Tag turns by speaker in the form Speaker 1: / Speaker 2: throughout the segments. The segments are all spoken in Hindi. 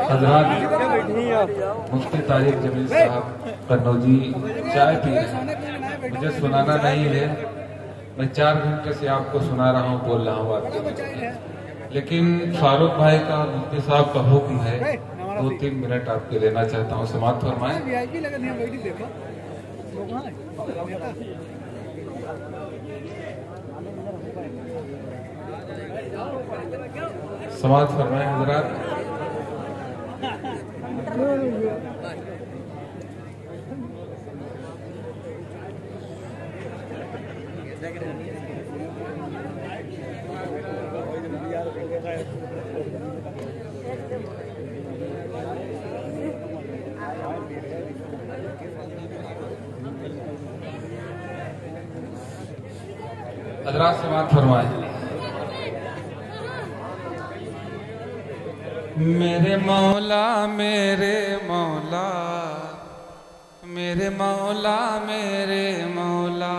Speaker 1: हजरात, मुफ्ती तारिक जमील साहब कन्नौजी चाय पी रहे हैं। मुझे सुनाना नहीं है, मैं 4 घंटे से आपको सुना रहा हूँ, बोल रहा हूँ आपके, लेकिन फारूक भाई का मुफ्ती साहब का हुक्म है, 2-3 मिनट आपके लेना चाहता हूँ। समाअत फरमाएं। समाअत फरमाएं हजरात। हजरात समाअत फरमाएं। मेरे मौला मेरे मौला मेरे मौला मेरे मौला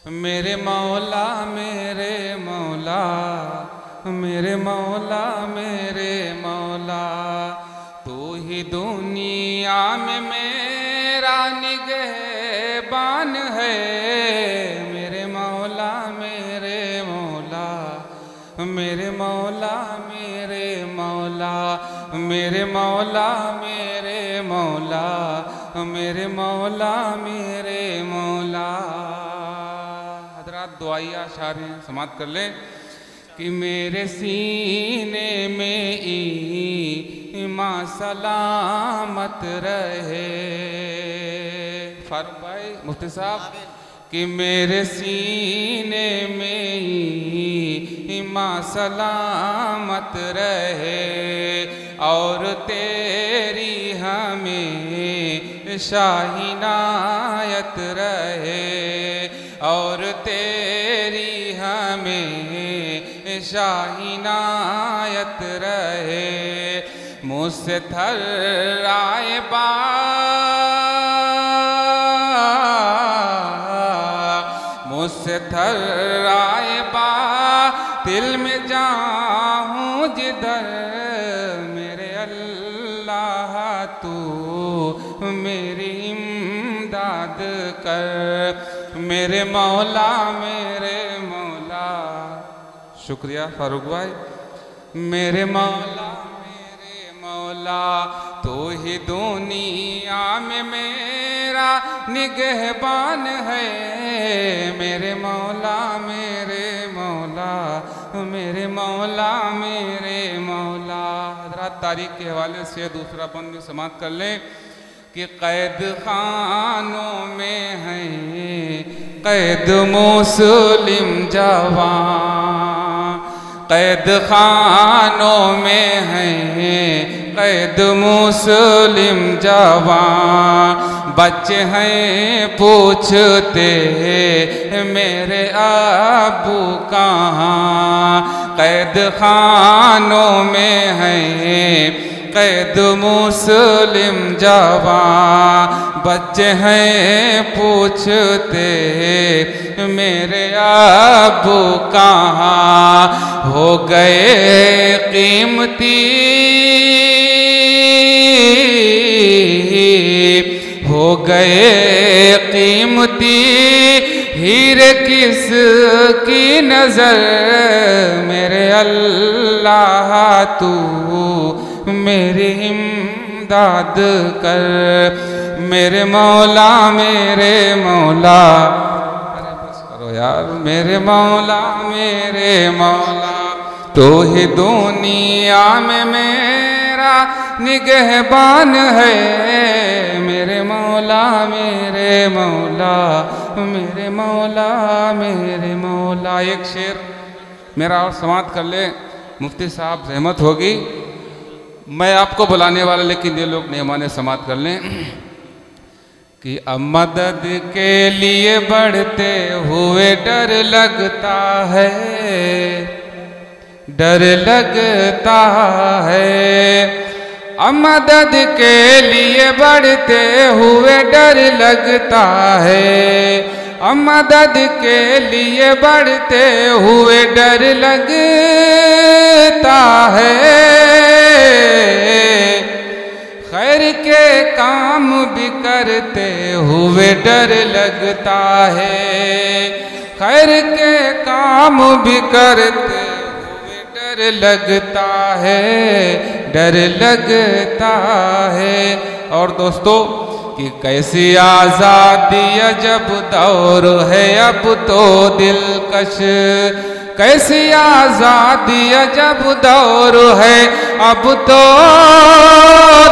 Speaker 1: मेरे मौला मेरे मौला मेरे मौला मेरे मौला, तू ही दुनिया में मेरा निगहबान है। मेरे मौला मेरे मौला मेरे मौला मेरे मौला मेरे मौला मेरे मौला मेरे मौला मेरे मौला। हजरात दुआइया अशारे समाअत कर ले कि मेरे सीने में ईमां सलामत रहे। फारूक भाई मुफ्ती साहब कि मेरे सीने में ईमां सलामत रहे और तेरी हमें शाहिनायत रहे और तेरी हमें शाहिनायत रहे। मुझसे थर्राए बा मुझसे थर्राए बा दिल में जाऊं जिधर। मेरे अल्लाह तू मेरी इमदाद कर। मेरे मौला मेरे मौला। शुक्रिया फारूक भाई। मेरे मौला मेरे मौला, तू ही दुनिया में मेरा निगहबान है। मेरे मौला मेरे मौला मेरे मौला मेरे मौला। हजरात तारीख के हवाले से दूसरा बंद में समाअत कर लें कि कैद खानों में हैं कैद मुस्लिम जवान। कैद खानों में हैं कैद मुस्लिम जवान। बच्चे हैं पूछते मेरे अबू कहाँ। कैद खानों में हैं कैद मुस्लिम जवान। बच्चे हैं पूछते मेरे अबू कहाँ। हो गए कीमती हो गए कीमती हीरे किसकी नजर। मेरे अल्लाह तू मेरी इमदाद कर। मेरे मौला मेरे मौला। अरे बस करो यार। मेरे मौला मेरे मौला, तू ही दुनिया में मेरा निगहबान है। मेरे मौला मेरे मौला मेरे मौला मेरे मौला। एक शेर मेरा और समाअत कर ले। मुफ्ती साहब रहमत होगी, मैं आपको बुलाने वाला, लेकिन ये लोग मेहमान समाअत कर लें कि अब मदद के लिए बढ़ते हुए डर लगता है। डर लगता है। अब मदद के लिए बढ़ते हुए डर लगता है मदद के लिए बढ़ते हुए डर लगता है, खैर के काम भी करते हुए डर लगता है, खैर के काम भी करते हुए डर लगता है, डर लगता है। और दोस्तों कि कैसी आजादी अजब दौर है अब तो दिलकश, कैसी आजादी अजब दौर है अब तो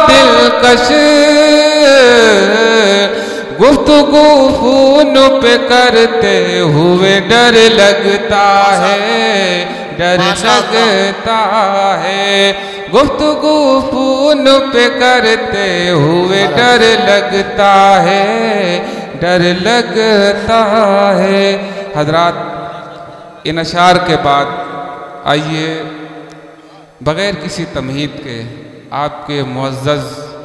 Speaker 1: दिलकश, गुफ्तगू खून पे करते हुए डर लगता है, डर लगता है, गुफ्तगू खून पे करते हुए डर लगता है, डर लगता है। हजरात, इन अशार के बाद आइए बगैर किसी तमहीद के आपके मुअज़्ज़ज़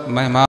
Speaker 1: मेहमान